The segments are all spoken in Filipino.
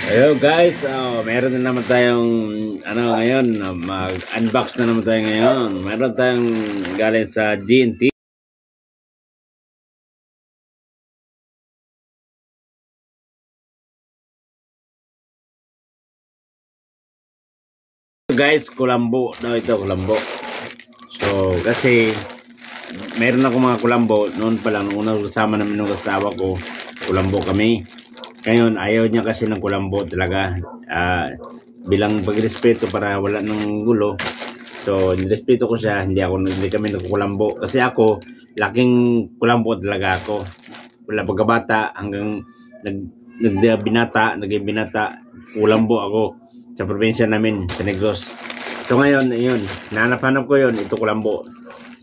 Hello guys, meron na naman tayong ngayon, mag-unbox na naman tayo ngayon. Meron tayong galing sa GNT. Guys, kulambo daw ito, kulambo. So, kasi meron ako mga kulambo noon pa lang, nung kasama namin ng asawa ko, kulambo kami. Ngayon, ayaw niya kasi ng kulambo talaga. Bilang pagrespeto para wala ng gulo. So, nirespeto ko siya, hindi kami nagkukulambo. Kasi ako, laking kulambo talaga ako. Wala pagkabata hanggang naging binata, kulambo ako sa probinsya namin, sa Negros. So ngayon, yun, nahanap ko yun, ito kulambo.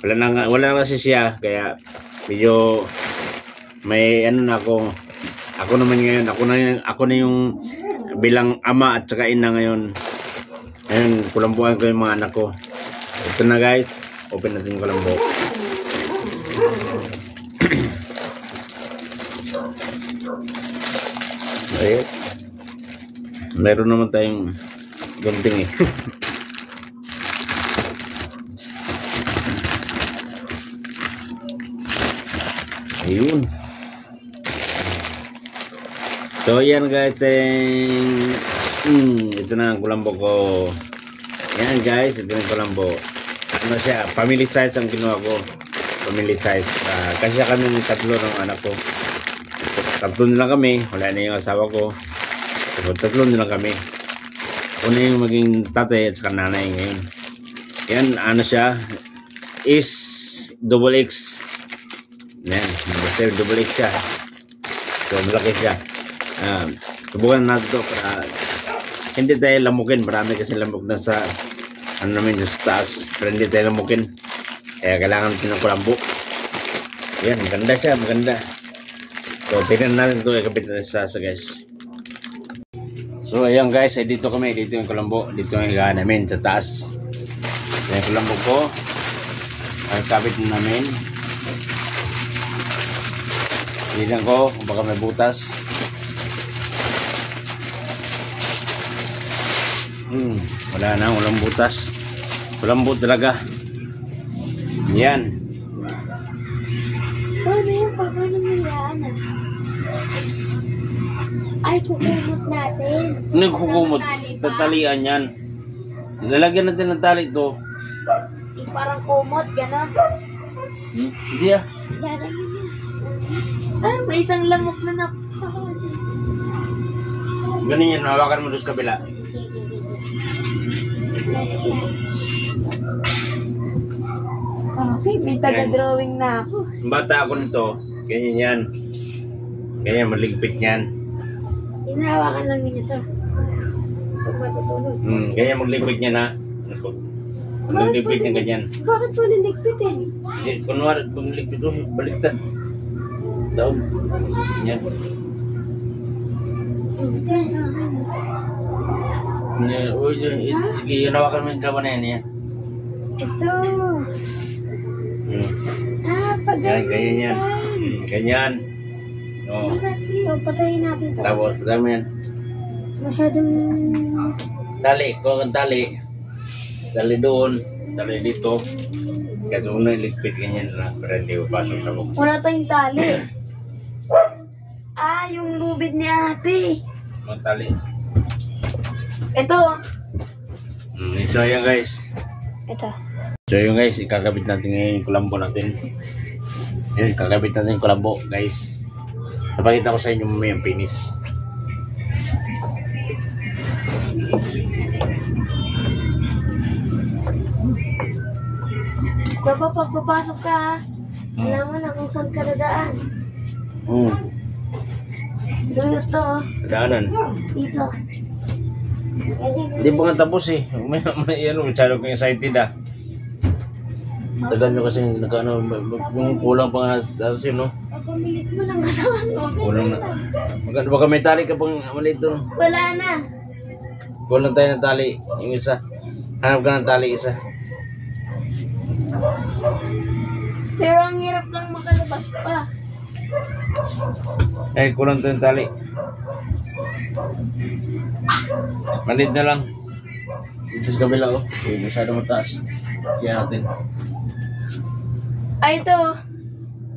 Wala na kasi siya, kaya medyo may na ako naman ngayon, ako na yung bilang ama at saka ina ngayon. Ayun, kulambuan ko yung mga anak ko. Ito na guys, open natin yung kulambo. Ayun. Meron naman tayong gunting eh. Ayun. So yan guys, ito na ang kulambo ko. Yan guys, ito na ang kulambo. Ano siya, family size ang kinuha ko. Family size. Kasi kami ng tatlo ng anak ko. Tatlo na lang kami, wala na yung asawa ko. So, tatlo na lang kami. Una yung maging tatay at saka nanay ngayon. Yan, ano siya, is double X. Yan, basta double X siya. So, malaki siya. Subukan natin ito para hindi tayo lamukin. Marami kasi lamok na sa namin sa taas, pero hindi tayo lamukin. Kaya kailangan natin ng kulambo. Yan, maganda siya, maganda. So, tignan natin ito, ikabit natin sa guys. So, ayan guys, dito kami, dito yung kulambo. Dito yung higaan namin sa taas. Yan yung kulambo ko. Ay, kabit namin. Tignan ko, baka may butas. Wala na, walang butas. Kulambo talaga. Yan. Paano yung paano mo yan? Ay, kukumot natin. Nagkukumot. Tatalian yan. Lalagyan natin ng tali ito. Parang kumot, gano'n. Hindi ah. Lalagyan yun. Ay, may isang lamok na Ganun yan, hawakan mo doon sa kabila. Okay, may taga-drawing na ako. Bata ako nito, ganyan yan. Ganyan, maligpit yan. Hinahawakan lang niya ito. Huwag matutulog. Ganyan magligpit niya na. Magligpit niya ganyan. Bakit mo niligpit eh? Kunwari, kung ligpit ito, baliktad. Daog. Yan. Sige, hinawakan mo yung kaba na yan. Ito. Pag ganyan yan. Ganyan. No. Patayin natin ito. Tapos, patayin mo yan. Masyadong... Tali, kung ang tali. Tali doon, tali dito. Kasi una iligpit ganyan na, pero hindi papasok na ko. Wala tayong tali. Yung lubid ni ate. Mga tali. Ito. So yan guys. Ito. So yun guys, ikakabit natin ngayon yung kulambo natin. Yan, ikakabit natin yung kulambo guys. Napakita ko sa inyo mamaya yung finish. Papa, pag papasok ka, alam mo na kung saan ka nadaan. Dito. Nadaanan. Dito. Hindi pa nga tapos eh. Masyado kong excited ah. Tagal nyo kasi yung kulang pa nga tapos yun no. Pagpamilit mo ng katawan mo. Kulang na. Baka may tali ka pang maliit doon. Wala na. Kulang tayo ng tali. Yung isa. Hanap ka ng tali isa. Pero ang hirap lang makalabas pa. Kulang to yung tali. Malit na lang. Dito sa kabila oh. Masyado mataas. Kaya natin. Ay, ito.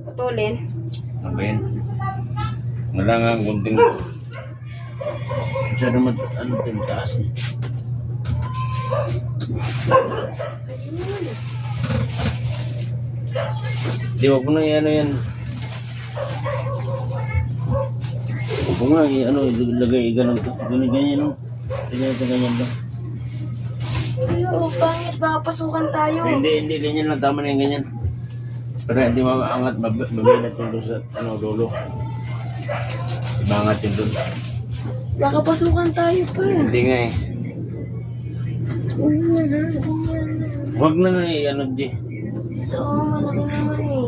Putulin. Ano ba yun? Wala nga ang gunting. Masyado mataas. Di, wag mo na i-ano yan. Wag mo nga i-ano, ilagay ganun to. Ganyan no. Ganyan lang. Pero, pangit. Baka pasukan tayo. Hindi, ganyan lang. Tama na yung ganyan. Pero hindi maangat, mabilat yung doon sa dulo. Ibangat yung doon. Baka pasukan tayo pa. Hindi nga eh. Wag na na i-ano di. Ito, malaki naman eh.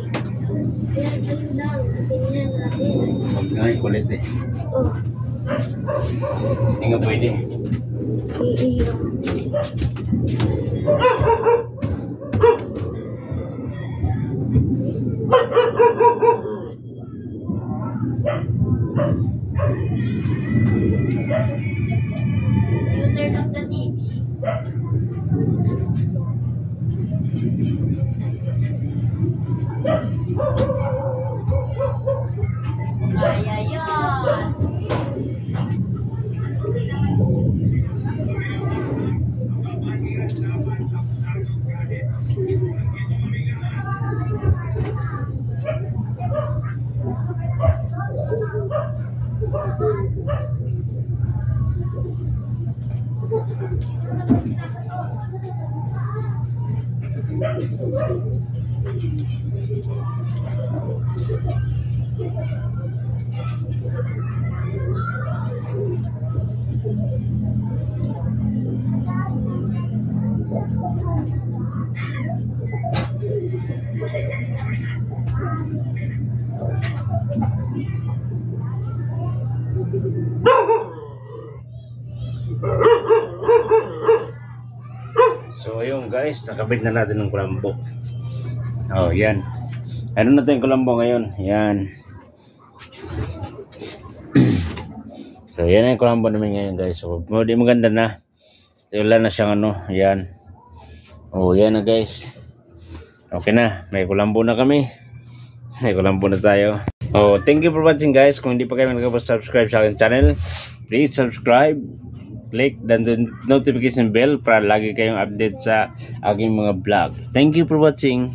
Kaya sa'yo lang. Tingnan natin. Wag nga eh, kulit eh. Oh, Hindi nga pwede. iiyo. You turn off the TV. Ayan. So ayun guys, nakabit na natin ng kulambo. Oh, yan. Ano na tayong kulambo ngayon? Yan. So yan ang kulambo namin ngayon guys. So di maganda na. So wala na siyang ano. Yan. Oh yan na guys. Okay na. May kulambo na kami. May kulambo na tayo. Oh, thank you for watching guys. Kung hindi pa kayo nakapag-subscribe sa aking channel, please subscribe. Click the notification bell para lagi kayong update sa aking mga vlog. Thank you for watching.